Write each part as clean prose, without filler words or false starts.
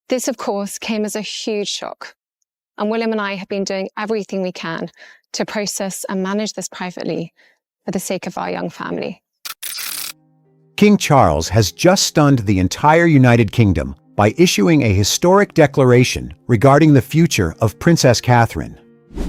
This, of course, came as a huge shock, and William and I have been doing everything we can to process and manage this privately for the sake of our young family. King Charles has just stunned the entire United Kingdom by issuing a historic declaration regarding the future of Princess Catherine.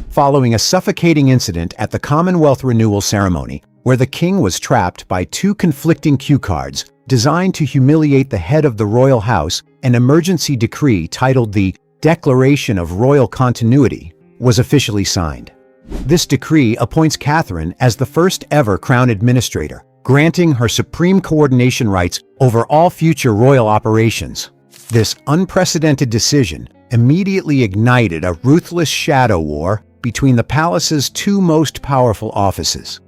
Following a suffocating incident at the Commonwealth Renewal Ceremony, where the king was trapped by two conflicting cue cards designed to humiliate the head of the royal house, an emergency decree titled the Declaration of Royal Continuity was officially signed. This decree appoints Catherine as the first ever crown administrator, granting her supreme coordination rights over all future royal operations. This unprecedented decision immediately ignited a ruthless shadow war between the palace's two most powerful offices.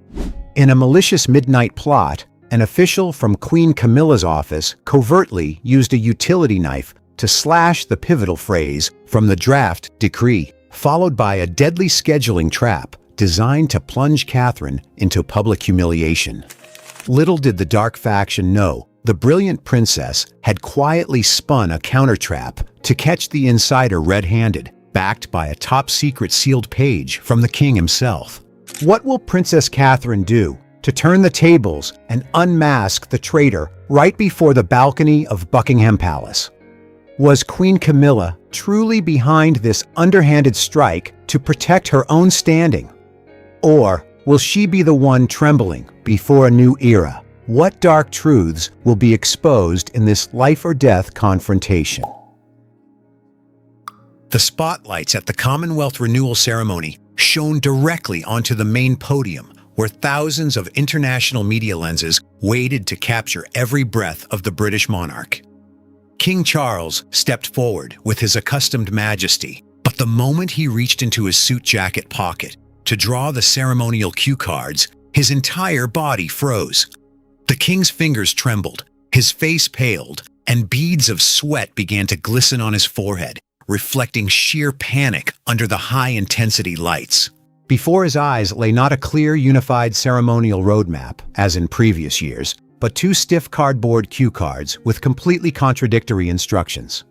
In a malicious midnight plot, an official from Queen Camilla's office covertly used a utility knife to slash the pivotal phrase from the draft decree, followed by a deadly scheduling trap designed to plunge Catherine into public humiliation. Little did the dark faction know the brilliant princess had quietly spun a counter-trap to catch the insider red-handed, backed by a top-secret sealed page from the king himself. What will Princess Catherine do to turn the tables and unmask the traitor right before the balcony of Buckingham Palace? Was Queen Camilla truly behind this underhanded strike to protect her own standing? Or will she be the one trembling before a new era? What dark truths will be exposed in this life-or-death confrontation? The spotlights at the Commonwealth Renewal Ceremony shone directly onto the main podium, where thousands of international media lenses waited to capture every breath of the British monarch. King Charles stepped forward with his accustomed majesty, but the moment he reached into his suit jacket pocket to draw the ceremonial cue cards, his entire body froze. The king's fingers trembled, his face paled, and beads of sweat began to glisten on his forehead, reflecting sheer panic under the high-intensity lights. Before his eyes lay not a clear, unified ceremonial roadmap, as in previous years, but two stiff cardboard cue cards with completely contradictory instructions.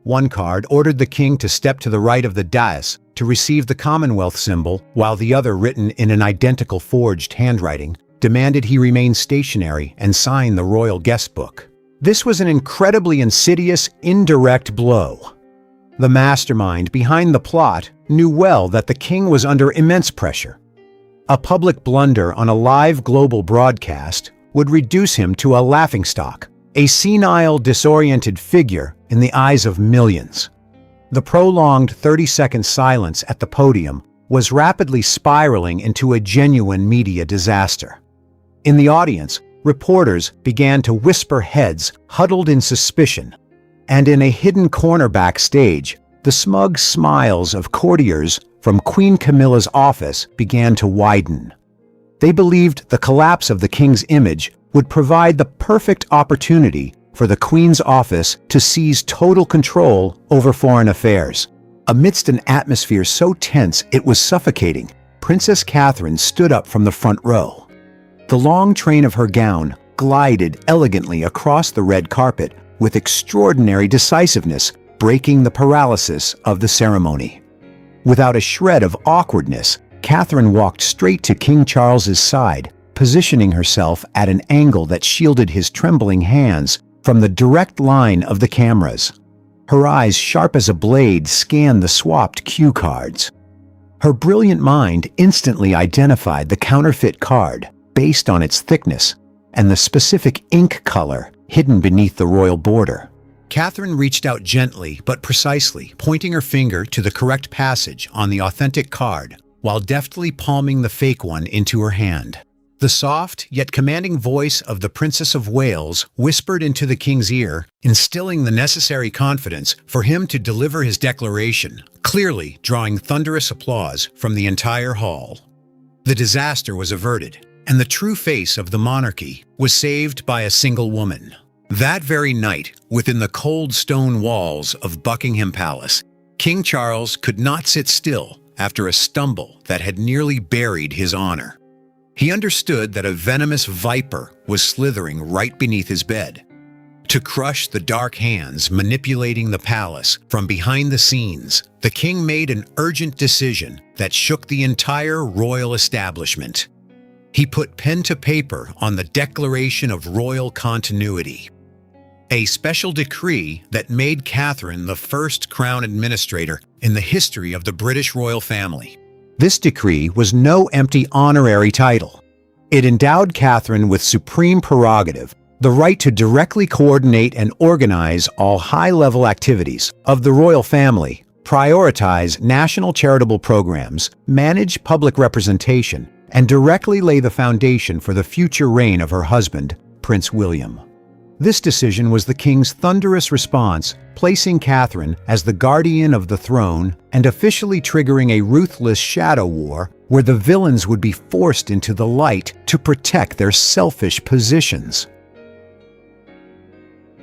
One card ordered the king to step to the right of the dais to receive the Commonwealth symbol, while the other, written in an identical forged handwriting, demanded he remain stationary and sign the royal guest book. This was an incredibly insidious, indirect blow. The mastermind behind the plot knew well that the king was under immense pressure. A public blunder on a live global broadcast would reduce him to a laughingstock, a senile, disoriented figure in the eyes of millions. The prolonged 30-second silence at the podium was rapidly spiraling into a genuine media disaster. In the audience, reporters began to whisper heads huddled in suspicion, and in a hidden corner backstage, the smug smiles of courtiers from Queen Camilla's office began to widen. They believed the collapse of the king's image would provide the perfect opportunity for the Queen's office to seize total control over foreign affairs. Amidst an atmosphere so tense it was suffocating, Princess Catherine stood up from the front row. The long train of her gown glided elegantly across the red carpet with extraordinary decisiveness, breaking the paralysis of the ceremony. Without a shred of awkwardness, Catherine walked straight to King Charles's side, positioning herself at an angle that shielded his trembling hands from the direct line of the cameras. Her eyes, sharp as a blade, scanned the swapped cue cards. Her brilliant mind instantly identified the counterfeit card based on its thickness and the specific ink color hidden beneath the royal border. Catherine reached out gently but precisely, pointing her finger to the correct passage on the authentic card while deftly palming the fake one into her hand. The soft yet commanding voice of the Princess of Wales whispered into the king's ear, instilling the necessary confidence for him to deliver his declaration, clearly drawing thunderous applause from the entire hall. The disaster was averted, and the true face of the monarchy was saved by a single woman. That very night, within the cold stone walls of Buckingham Palace, King Charles could not sit still after a stumble that had nearly buried his honor. He understood that a venomous viper was slithering right beneath his bed. To crush the dark hands manipulating the palace from behind the scenes, the king made an urgent decision that shook the entire royal establishment. He put pen to paper on the Declaration of Royal Continuity, a special decree that made Catherine the first crown administrator in the history of the British royal family. This decree was no empty honorary title. It endowed Catherine with supreme prerogative, the right to directly coordinate and organize all high-level activities of the royal family, prioritize national charitable programs, manage public representation, and directly lay the foundation for the future reign of her husband, Prince William. This decision was the king's thunderous response, placing Catherine as the guardian of the throne and officially triggering a ruthless shadow war where the villains would be forced into the light to protect their selfish positions.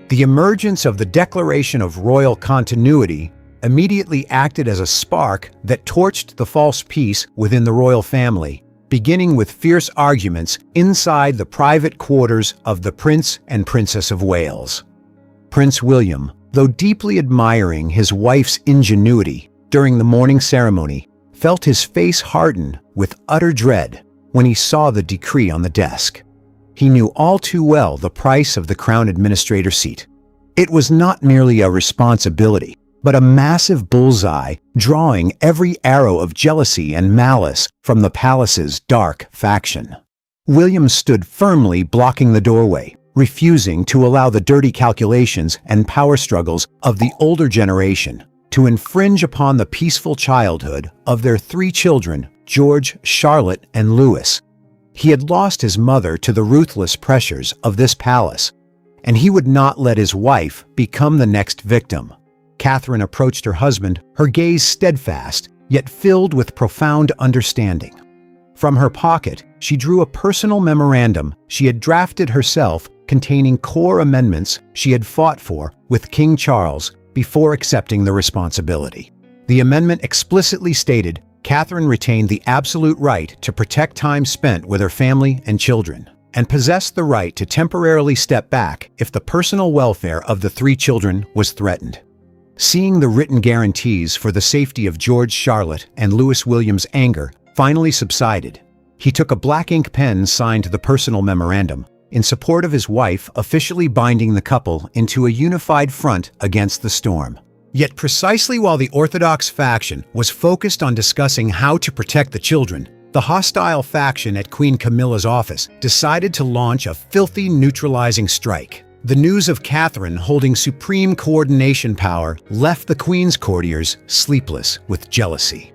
The emergence of the Declaration of Royal Continuity immediately acted as a spark that torched the false peace within the royal family, beginning with fierce arguments inside the private quarters of the Prince and Princess of Wales. Prince William, though deeply admiring his wife's ingenuity during the morning ceremony, felt his face harden with utter dread when he saw the decree on the desk. He knew all too well the price of the crown administrator seat. It was not merely a responsibility, but a massive bullseye drawing every arrow of jealousy and malice from the palace's dark faction. William stood firmly blocking the doorway, refusing to allow the dirty calculations and power struggles of the older generation to infringe upon the peaceful childhood of their three children, George, Charlotte, and Louis. He had lost his mother to the ruthless pressures of this palace, and he would not let his wife become the next victim. Catherine approached her husband, her gaze steadfast, yet filled with profound understanding. From her pocket, she drew a personal memorandum she had drafted herself containing core amendments she had fought for with King Charles before accepting the responsibility. The amendment explicitly stated Catherine retained the absolute right to protect time spent with her family and children, and possessed the right to temporarily step back if the personal welfare of the three children was threatened. Seeing the written guarantees for the safety of George, Charlotte, and Louis William's anger finally subsided, he took a black ink pen signed the personal memorandum in support of his wife, officially binding the couple into a unified front against the storm. Yet precisely while the Orthodox faction was focused on discussing how to protect the children, the hostile faction at Queen Camilla's office decided to launch a filthy neutralizing strike. The news of Catherine holding supreme coordination power left the Queen's courtiers sleepless with jealousy.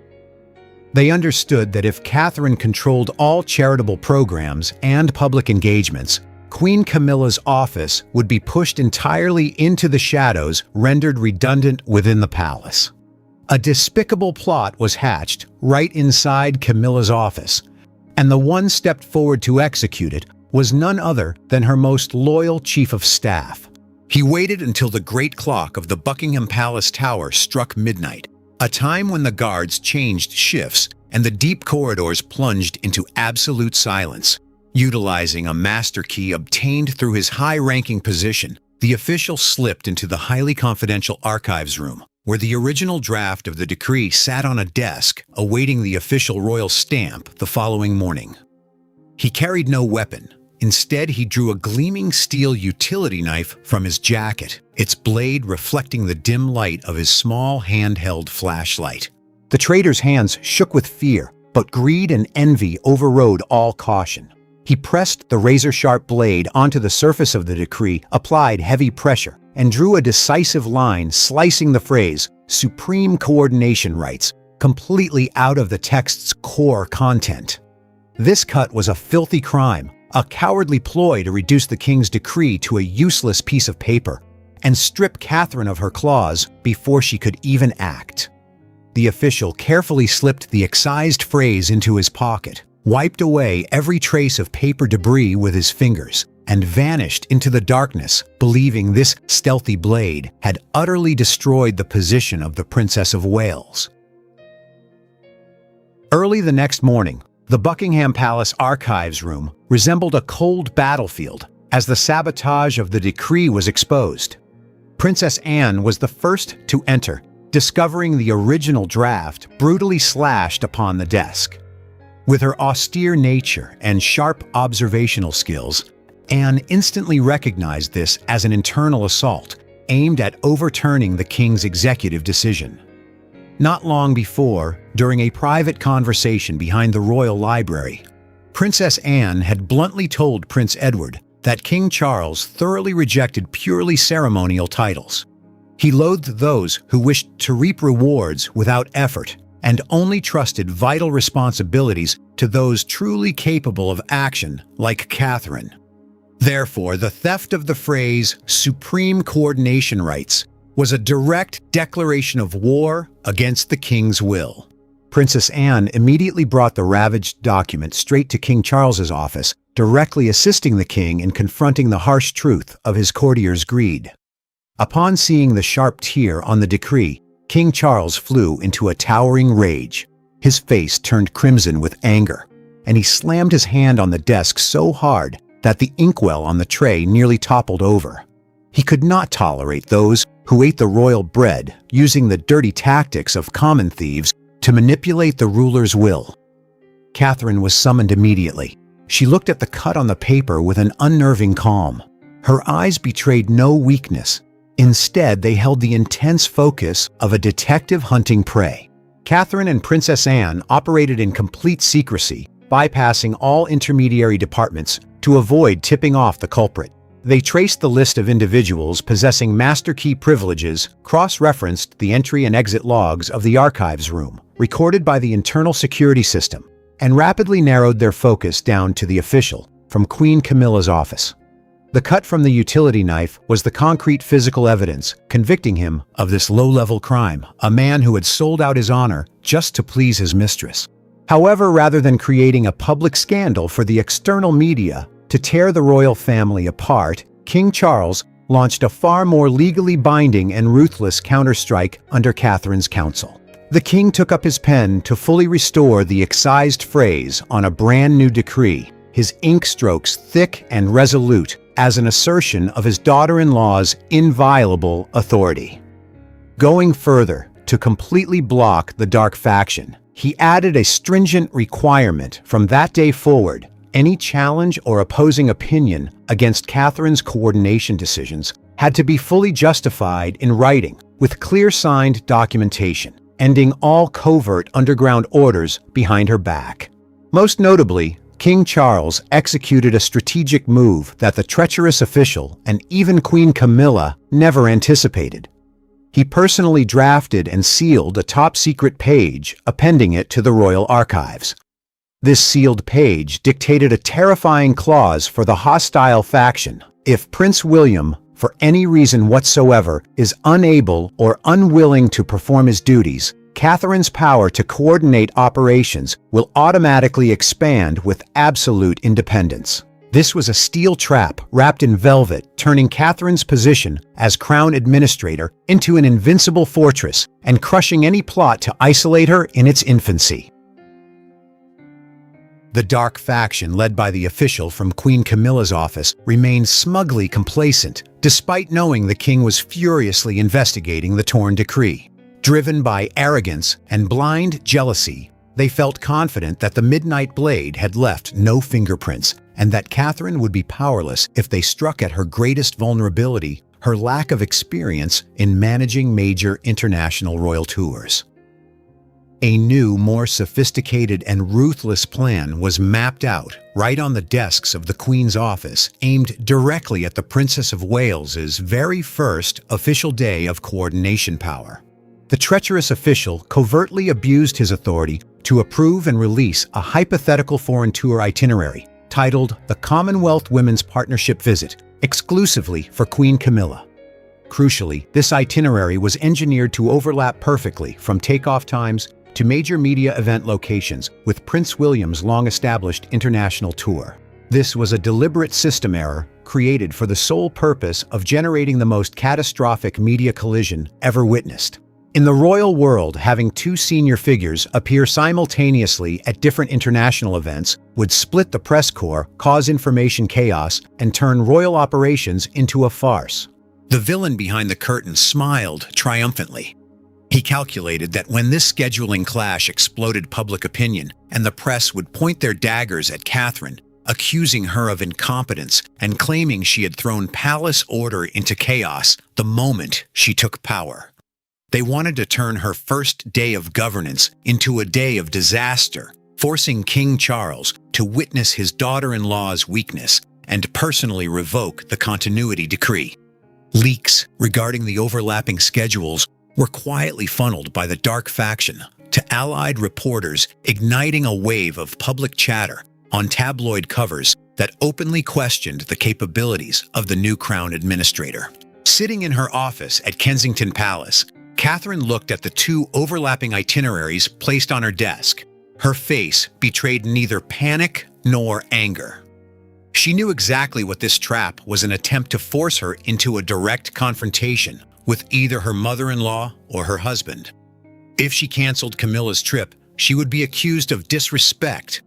They understood that if Catherine controlled all charitable programs and public engagements, Queen Camilla's office would be pushed entirely into the shadows, rendered redundant within the palace. A despicable plot was hatched right inside Camilla's office, and the one stepped forward to execute it was none other than her most loyal chief of staff. He waited until the great clock of the Buckingham Palace Tower struck midnight, a time when the guards changed shifts and the deep corridors plunged into absolute silence. Utilizing a master key obtained through his high-ranking position, the official slipped into the highly confidential archives room, where the original draft of the decree sat on a desk, awaiting the official royal stamp the following morning. He carried no weapon. Instead, he drew a gleaming steel utility knife from his jacket, its blade reflecting the dim light of his small handheld flashlight. The trader's hands shook with fear, but greed and envy overrode all caution. He pressed the razor-sharp blade onto the surface of the decree, applied heavy pressure, and drew a decisive line slicing the phrase, "Supreme Coordination Rights," completely out of the text's core content. This cut was a filthy crime, a cowardly ploy to reduce the king's decree to a useless piece of paper, and strip Catherine of her claws before she could even act. The official carefully slipped the excised phrase into his pocket, wiped away every trace of paper debris with his fingers, and vanished into the darkness, believing this stealthy blade had utterly destroyed the position of the Princess of Wales. Early the next morning, the Buckingham Palace archives room resembled a cold battlefield, as the sabotage of the decree was exposed. Princess Anne was the first to enter, discovering the original draft brutally slashed upon the desk. With her austere nature and sharp observational skills, Anne instantly recognized this as an internal assault aimed at overturning the king's executive decision. Not long before, during a private conversation behind the royal library, Princess Anne had bluntly told Prince Edward that King Charles thoroughly rejected purely ceremonial titles. He loathed those who wished to reap rewards without effort and only trusted vital responsibilities to those truly capable of action, like Catherine. Therefore, the theft of the phrase "supreme coordination rights" was a direct declaration of war against the king's will. Princess Anne immediately brought the ravaged document straight to King Charles's office, directly assisting the king in confronting the harsh truth of his courtier's greed. Upon seeing the sharp tear on the decree, King Charles flew into a towering rage. His face turned crimson with anger, and he slammed his hand on the desk so hard that the inkwell on the tray nearly toppled over. He could not tolerate those who ate the royal bread, using the dirty tactics of common thieves to manipulate the ruler's will. Catherine was summoned immediately. She looked at the cut on the paper with an unnerving calm. Her eyes betrayed no weakness. Instead, they held the intense focus of a detective hunting prey. Catherine and Princess Anne operated in complete secrecy, bypassing all intermediary departments to avoid tipping off the culprit. They traced the list of individuals possessing master key privileges, cross-referenced the entry and exit logs of the archives room, recorded by the internal security system, and rapidly narrowed their focus down to the official from Queen Camilla's office. The cut from the utility knife was the concrete physical evidence convicting him of this low-level crime, a man who had sold out his honor just to please his mistress. However, rather than creating a public scandal for the external media to tear the royal family apart, King Charles launched a far more legally binding and ruthless counterstrike under Catherine's counsel. The king took up his pen to fully restore the excised phrase on a brand new decree, his ink strokes thick and resolute as an assertion of his daughter-in-law's inviolable authority. Going further, to completely block the dark faction, he added a stringent requirement from that day forward: any challenge or opposing opinion against Catherine's coordination decisions had to be fully justified in writing, with clear-signed documentation, ending all covert underground orders behind her back. Most notably, King Charles executed a strategic move that the treacherous official and even Queen Camilla never anticipated. He personally drafted and sealed a top-secret page, appending it to the royal archives. This sealed page dictated a terrifying clause for the hostile faction: if Prince William, for any reason whatsoever, is unable or unwilling to perform his duties, Catherine's power to coordinate operations will automatically expand with absolute independence. This was a steel trap wrapped in velvet, turning Catherine's position as crown administrator into an invincible fortress and crushing any plot to isolate her in its infancy. The dark faction, led by the official from Queen Camilla's office, remained smugly complacent, despite knowing the king was furiously investigating the torn decree. Driven by arrogance and blind jealousy, they felt confident that the Midnight Blade had left no fingerprints, and that Catherine would be powerless if they struck at her greatest vulnerability: her lack of experience in managing major international royal tours. A new, more sophisticated and ruthless plan was mapped out right on the desks of the Queen's office, aimed directly at the Princess of Wales's very first official day of coordination power. The treacherous official covertly abused his authority to approve and release a hypothetical foreign tour itinerary titled the Commonwealth Women's Partnership Visit, exclusively for Queen Camilla. Crucially, this itinerary was engineered to overlap perfectly from takeoff times to major media event locations with Prince William's long-established international tour. This was a deliberate system error created for the sole purpose of generating the most catastrophic media collision ever witnessed. In the royal world, having two senior figures appear simultaneously at different international events would split the press corps, cause information chaos, and turn royal operations into a farce. The villain behind the curtain smiled triumphantly. He calculated that when this scheduling clash exploded public opinion and the press would point their daggers at Catherine, accusing her of incompetence and claiming she had thrown palace order into chaos the moment she took power. They wanted to turn her first day of governance into a day of disaster, forcing King Charles to witness his daughter-in-law's weakness and personally revoke the continuity decree. Leaks regarding the overlapping schedules were quietly funneled by the dark faction to allied reporters, igniting a wave of public chatter on tabloid covers that openly questioned the capabilities of the new Crown administrator. Sitting in her office at Kensington Palace, Catherine looked at the two overlapping itineraries placed on her desk. Her face betrayed neither panic nor anger. She knew exactly what this trap was, an attempt to force her into a direct confrontation with either her mother-in-law or her husband. If she canceled Camilla's trip, she would be accused of disrespect.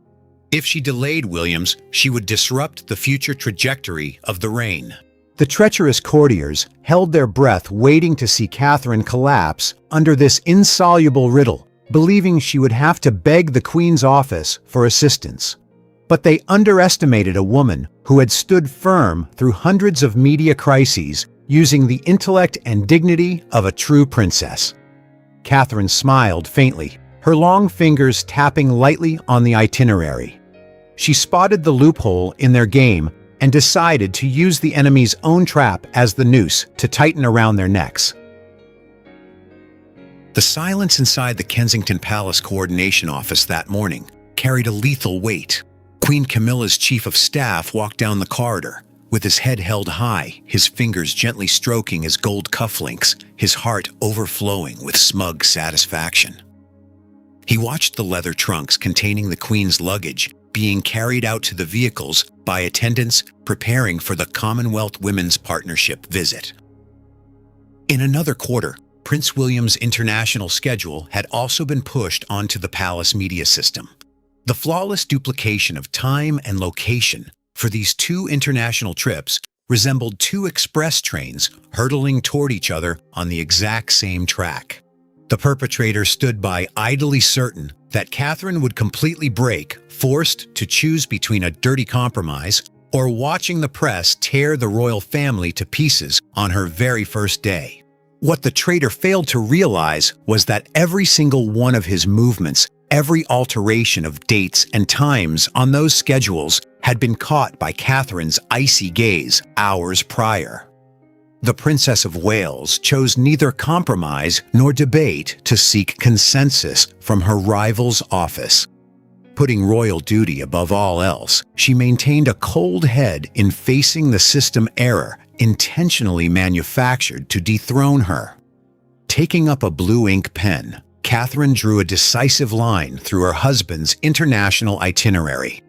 If she delayed William's, she would disrupt the future trajectory of the reign. The treacherous courtiers held their breath, waiting to see Catherine collapse under this insoluble riddle, believing she would have to beg the Queen's office for assistance. But they underestimated a woman who had stood firm through hundreds of media crises, using the intellect and dignity of a true princess. Catherine smiled faintly, her long fingers tapping lightly on the itinerary. She spotted the loophole in their game and decided to use the enemy's own trap as the noose to tighten around their necks. The silence inside the Kensington Palace Coordination Office that morning carried a lethal weight. Queen Camilla's chief of staff walked down the corridor, with his head held high, his fingers gently stroking his gold cufflinks, his heart overflowing with smug satisfaction. He watched the leather trunks containing the Queen's luggage being carried out to the vehicles by attendants preparing for the Commonwealth Women's Partnership visit. In another quarter, Prince William's international schedule had also been pushed onto the palace media system. The flawless duplication of time and location for these two international trips resembled two express trains hurtling toward each other on the exact same track. The perpetrator stood by, idly certain that Catherine would completely break, forced to choose between a dirty compromise or watching the press tear the royal family to pieces on her very first day. What the traitor failed to realize was that every single one of his movements, every alteration of dates and times on those schedules had been caught by Catherine's icy gaze hours prior. The Princess of Wales chose neither compromise nor debate to seek consensus from her rival's office. Putting royal duty above all else, she maintained a cold head in facing the system error intentionally manufactured to dethrone her. Taking up a blue ink pen, Catherine drew a decisive line through her husband's international itinerary.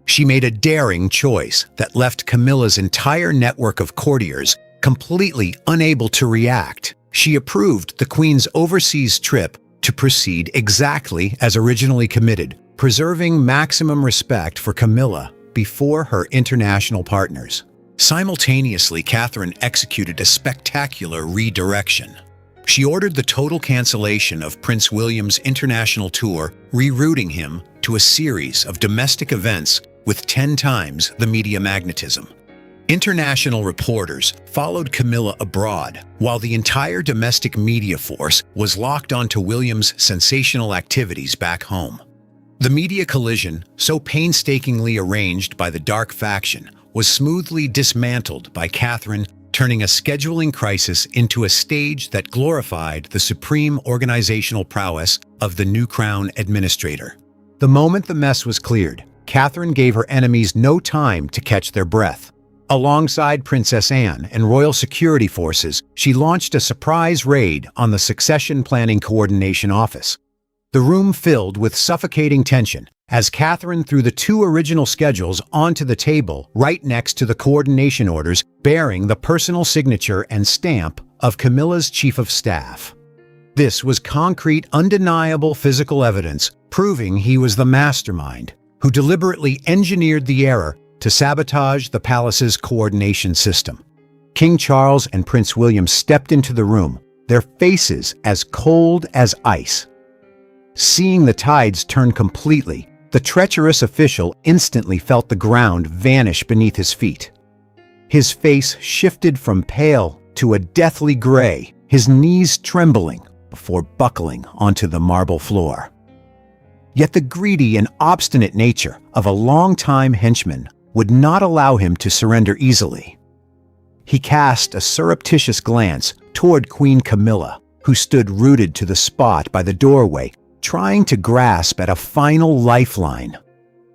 She made a daring choice that left Camilla's entire network of courtiers completely unable to react. She approved the Queen's overseas trip to proceed exactly as originally committed, preserving maximum respect for Camilla before her international partners. Simultaneously, Catherine executed a spectacular redirection. She ordered the total cancellation of Prince William's international tour, rerouting him to a series of domestic events with 10 times the media magnetism. International reporters followed Camilla abroad, while the entire domestic media force was locked onto William's sensational activities back home. The media collision, so painstakingly arranged by the dark faction, was smoothly dismantled by Catherine, turning a scheduling crisis into a stage that glorified the supreme organizational prowess of the new Crown administrator. The moment the mess was cleared, Catherine gave her enemies no time to catch their breath. Alongside Princess Anne and royal security forces, she launched a surprise raid on the Succession Planning Coordination Office. The room filled with suffocating tension as Catherine threw the two original schedules onto the table right next to the coordination orders bearing the personal signature and stamp of Camilla's chief of staff. This was concrete, undeniable physical evidence proving he was the mastermind who deliberately engineered the error to sabotage the palace's coordination system. King Charles and Prince William stepped into the room, their faces as cold as ice. Seeing the tides turn completely, the treacherous official instantly felt the ground vanish beneath his feet. His face shifted from pale to a deathly gray, his knees trembling before buckling onto the marble floor. Yet the greedy and obstinate nature of a longtime henchman would not allow him to surrender easily. He cast a surreptitious glance toward Queen Camilla, who stood rooted to the spot by the doorway, trying to grasp at a final lifeline.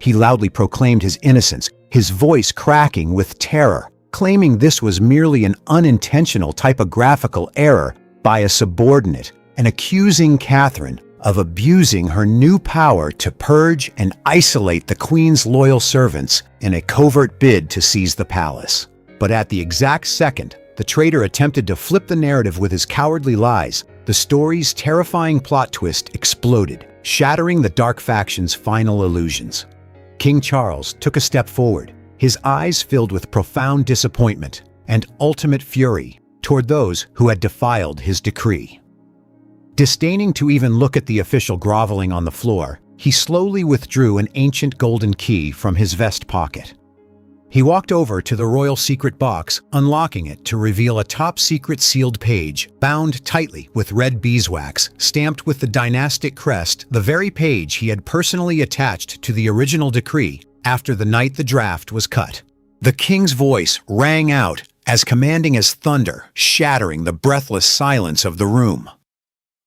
He loudly proclaimed his innocence, his voice cracking with terror, claiming this was merely an unintentional typographical error by a subordinate, and accusing Catherine of abusing her new power to purge and isolate the Queen's loyal servants in a covert bid to seize the palace. But at the exact second the traitor attempted to flip the narrative with his cowardly lies, the story's terrifying plot twist exploded, shattering the dark faction's final illusions. King Charles took a step forward, his eyes filled with profound disappointment and ultimate fury toward those who had defiled his decree. Disdaining to even look at the official groveling on the floor, he slowly withdrew an ancient golden key from his vest pocket. He walked over to the royal secret box, unlocking it to reveal a top-secret sealed page, bound tightly with red beeswax, stamped with the dynastic crest, the very page he had personally attached to the original decree after the night the draft was cut. The king's voice rang out, as commanding as thunder, shattering the breathless silence of the room.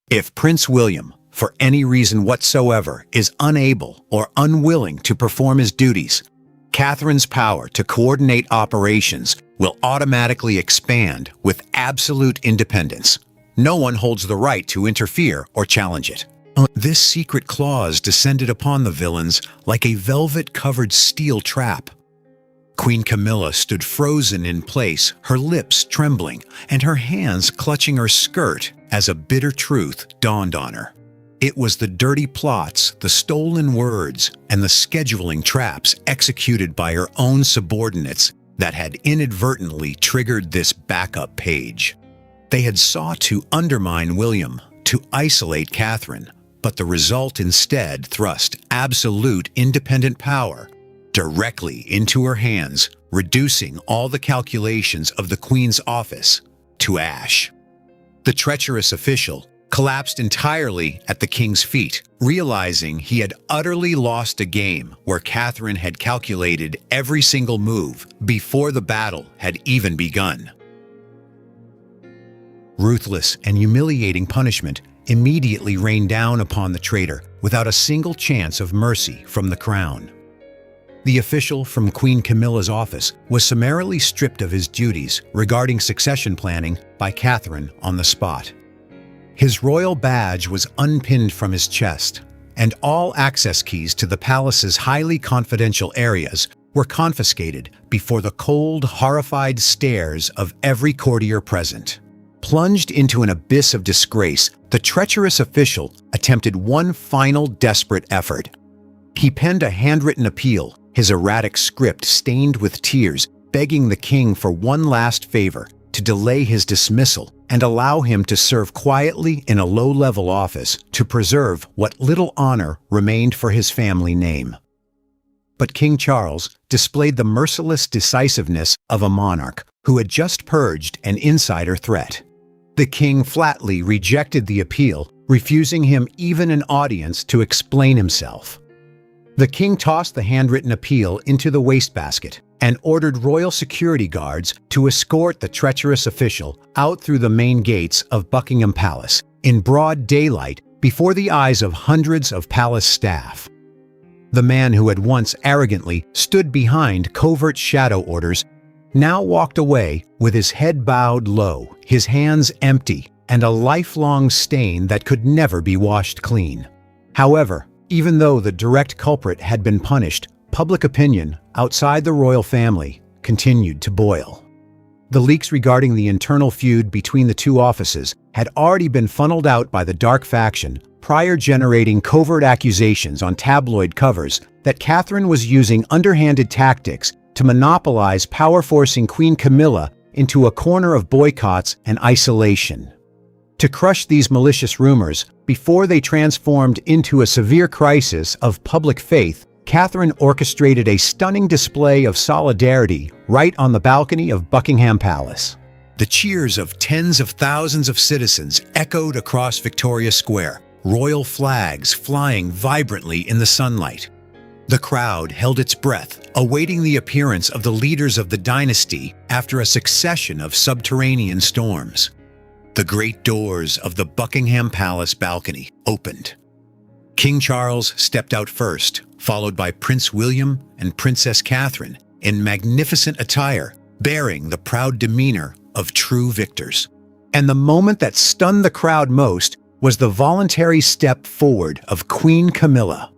If Prince William, for any reason whatsoever, is unable or unwilling to perform his duties, Catherine's power to coordinate operations will automatically expand with absolute independence. No one holds the right to interfere or challenge it. This secret clause descended upon the villains like a velvet-covered steel trap. Queen Camilla stood frozen in place, her lips trembling and her hands clutching her skirt as a bitter truth dawned on her. It was the dirty plots, the stolen words, and the scheduling traps executed by her own subordinates that had inadvertently triggered this backup page. They had sought to undermine William, to isolate Catherine, but the result instead thrust absolute independent power directly into her hands, reducing all the calculations of the Queen's office to ash. The treacherous official collapsed entirely at the king's feet, realizing he had utterly lost a game where Catherine had calculated every single move before the battle had even begun. Ruthless and humiliating punishment immediately rained down upon the traitor without a single chance of mercy from the crown. The official from Queen Camilla's office was summarily stripped of his duties regarding succession planning by Catherine on the spot. His royal badge was unpinned from his chest, and all access keys to the palace's highly confidential areas were confiscated before the cold, horrified stares of every courtier present. Plunged into an abyss of disgrace, the treacherous official attempted one final desperate effort. He penned a handwritten appeal, his erratic script stained with tears, begging the king for one last favor, to delay his dismissal and allow him to serve quietly in a low-level office to preserve what little honor remained for his family name. But King Charles displayed the merciless decisiveness of a monarch who had just purged an insider threat. The king flatly rejected the appeal, refusing him even an audience to explain himself. The king tossed the handwritten appeal into the wastebasket and ordered royal security guards to escort the treacherous official out through the main gates of Buckingham Palace in broad daylight before the eyes of hundreds of palace staff. The man who had once arrogantly stood behind covert shadow orders now walked away with his head bowed low, his hands empty, and a lifelong stain that could never be washed clean. However, even though the direct culprit had been punished, public opinion outside the royal family continued to boil. The leaks regarding the internal feud between the two offices had already been funneled out by the dark faction, prior generating covert accusations on tabloid covers that Catherine was using underhanded tactics to monopolize power-forcing Queen Camilla into a corner of boycotts and isolation. To crush these malicious rumors before they transformed into a severe crisis of public faith, Catherine orchestrated a stunning display of solidarity right on the balcony of Buckingham Palace. The cheers of tens of thousands of citizens echoed across Victoria Square, royal flags flying vibrantly in the sunlight. The crowd held its breath, awaiting the appearance of the leaders of the dynasty after a succession of subterranean storms. The great doors of the Buckingham Palace balcony opened. King Charles stepped out first, followed by Prince William and Princess Catherine in magnificent attire, bearing the proud demeanor of true victors. And the moment that stunned the crowd most was the voluntary step forward of Queen Camilla.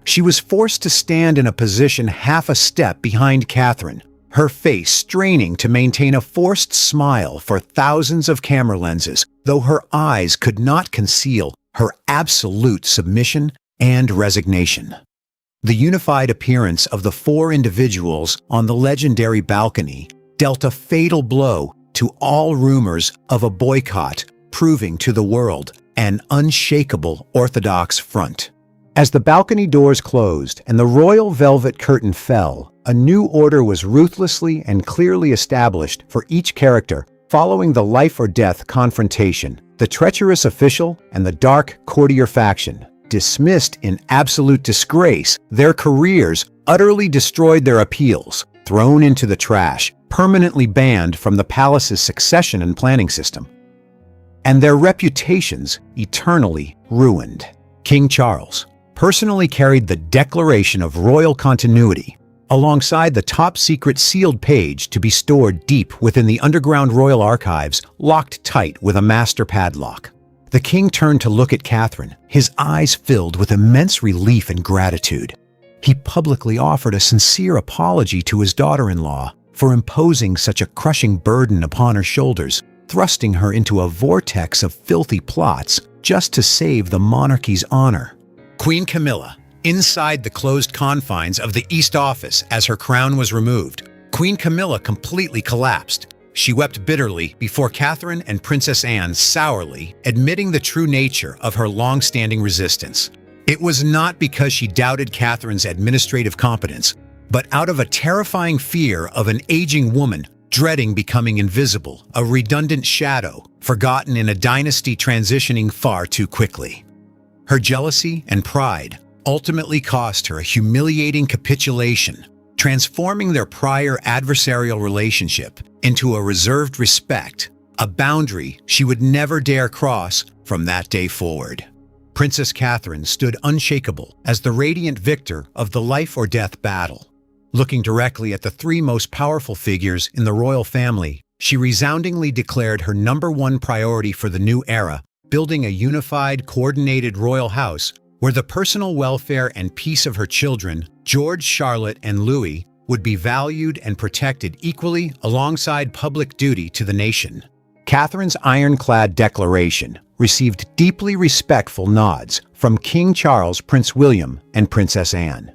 She was forced to stand in a position half a step behind Catherine, her face straining to maintain a forced smile for thousands of camera lenses, though her eyes could not conceal her absolute submission and resignation. The unified appearance of the four individuals on the legendary balcony dealt a fatal blow to all rumors of a boycott, proving to the world an unshakable orthodox front. As the balcony doors closed and the royal velvet curtain fell, a new order was ruthlessly and clearly established for each character following the life-or-death confrontation. The treacherous official and the dark courtier faction, dismissed in absolute disgrace, their careers utterly destroyed their appeals, thrown into the trash, permanently banned from the palace's succession and planning system, and their reputations eternally ruined. King Charles personally carried the Declaration of Royal Continuity alongside the top-secret sealed page to be stored deep within the underground royal archives, locked tight with a master padlock. The king turned to look at Catherine, his eyes filled with immense relief and gratitude. He publicly offered a sincere apology to his daughter-in-law for imposing such a crushing burden upon her shoulders, thrusting her into a vortex of filthy plots just to save the monarchy's honor. Queen Camilla, inside the closed confines of the East Office as her crown was removed, Queen Camilla completely collapsed. She wept bitterly before Catherine and Princess Anne sourly, admitting the true nature of her long-standing resistance. It was not because she doubted Catherine's administrative competence, but out of a terrifying fear of an aging woman dreading becoming invisible, a redundant shadow, forgotten in a dynasty transitioning far too quickly. Her jealousy and pride ultimately cost her a humiliating capitulation, transforming their prior adversarial relationship into a reserved respect, a boundary she would never dare cross from that day forward. Princess Catherine stood unshakable as the radiant victor of the life-or-death battle. Looking directly at the three most powerful figures in the royal family, she resoundingly declared her #1 priority for the new era, building a unified, coordinated royal house where the personal welfare and peace of her children, George, Charlotte, and Louis, would be valued and protected equally alongside public duty to the nation. Catherine's ironclad declaration received deeply respectful nods from King Charles, Prince William, and Princess Anne.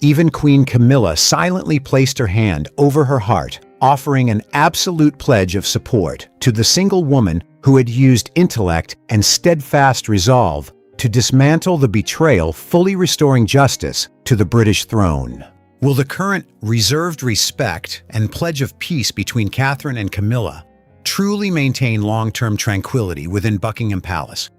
Even Queen Camilla silently placed her hand over her heart, offering an absolute pledge of support to the single woman who had used intellect and steadfast resolve to dismantle the betrayal, fully restoring justice to the British throne. Will the current reserved respect and pledge of peace between Catherine and Camilla truly maintain long-term tranquility within Buckingham Palace?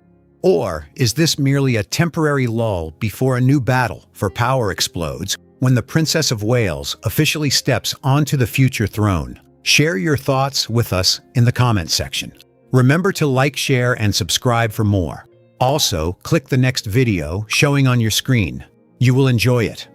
Or is this merely a temporary lull before a new battle for power explodes when the Princess of Wales officially steps onto the future throne? Share your thoughts with us in the comments section. Remember to like, share, and subscribe for more. Also, click the next video showing on your screen. You will enjoy it.